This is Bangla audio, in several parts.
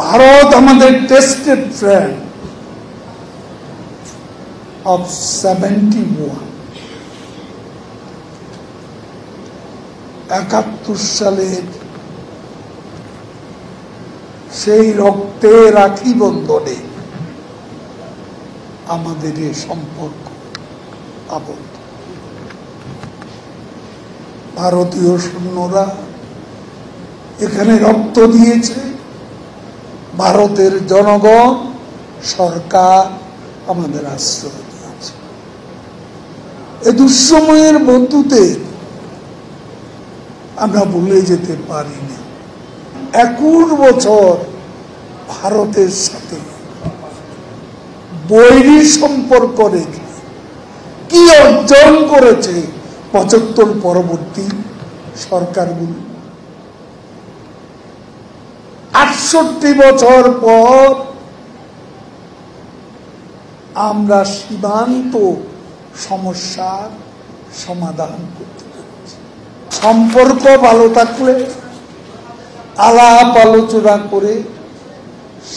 ভারত আমাদের টেস্টেড ফ্রেন্ড of 71 71 সালের সেই রক্তে রাখি বন্ধনে আমাদের এই সম্পর্ক আবদ্ধ। ভারতীয় সৈন্যরা এখানে রক্ত দিয়েছে, ভারতের জনগণ সরকার আমাদের আশ্রয় দিয়েছে। এই দুঃসময়ের বন্ধুদের আমরা ভুলে যেতে পারি না। 21 বছর ভারতের সাথে বৈরী সম্পর্ক রেখে কি অর্জন করেছে 75 পরবর্তী সরকারগুলো। 68 বছর পর আমরা সীমান্ত সমস্যার সমাধান করতে পেরেছি। সম্পর্ক ভালো থাকলে আলাপ আলোচনা করে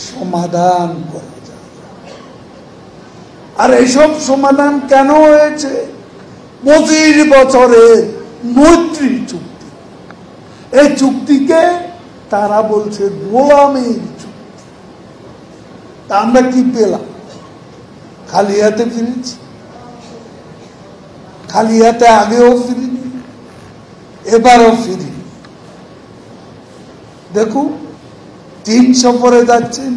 সমাধান করা যায়। আর এইসব সমাধান কেন হয়েছে? 25 বছরের মৈত্রী চুক্তি। এই চুক্তিকে তারা বলছে গোলামীর চুক্তি। তা আমরা কি পেলাম? খালি হাতে ফিরেছি। খালি হাতে আগেও ফিরিনি, এবারও ফিরি। দেখুন, চীন সফরে যাচ্ছেন।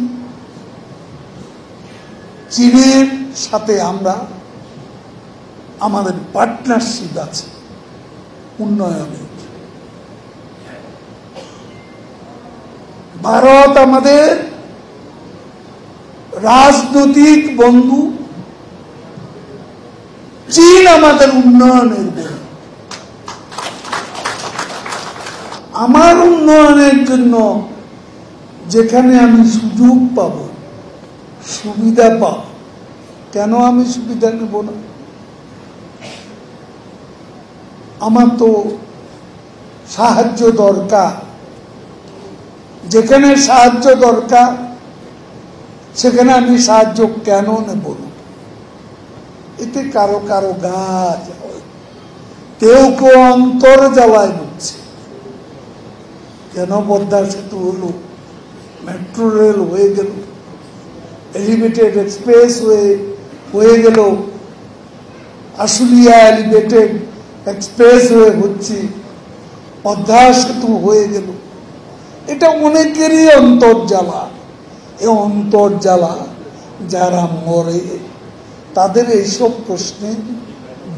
চীনের সাথে আমরা আমাদের পার্টনারশিপ আছে উন্নয়নের। ভারত আমাদের রাজনৈতিক বন্ধু, চীন আমাদের উন্নয়নের বন্ধু। আমার উন্নয়নের জন্য যেখানে আমি সুযোগ পাব, সুবিধা পাব, কেন আমি সুবিধা নেব না? আমার তো সাহায্য দরকার। যেখানে সাহায্য দরকার সেখানে আমি সাহায্য কেন নেব না? এতে কারো কারো গাছ, কেউ কেউ অন্তর জ্বালায় বুঝছে। কেন পদ্মা সেতু হলো, মেট্রো রেল হয়ে গেল, এলিভেটেড এক্সপ্রেস হয়ে গেল, আশুলিয়া এলিভেটেড এক্সপ্রেস হচ্ছে, পদ্মা সেতু হয়ে গেল। এটা অনেকেরই অন্তর্জ্বালা। এই অন্তর্জ্বালা যারা মরে তাদের এইসব প্রশ্নের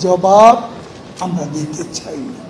জবাব আমরা দিতে চাই না।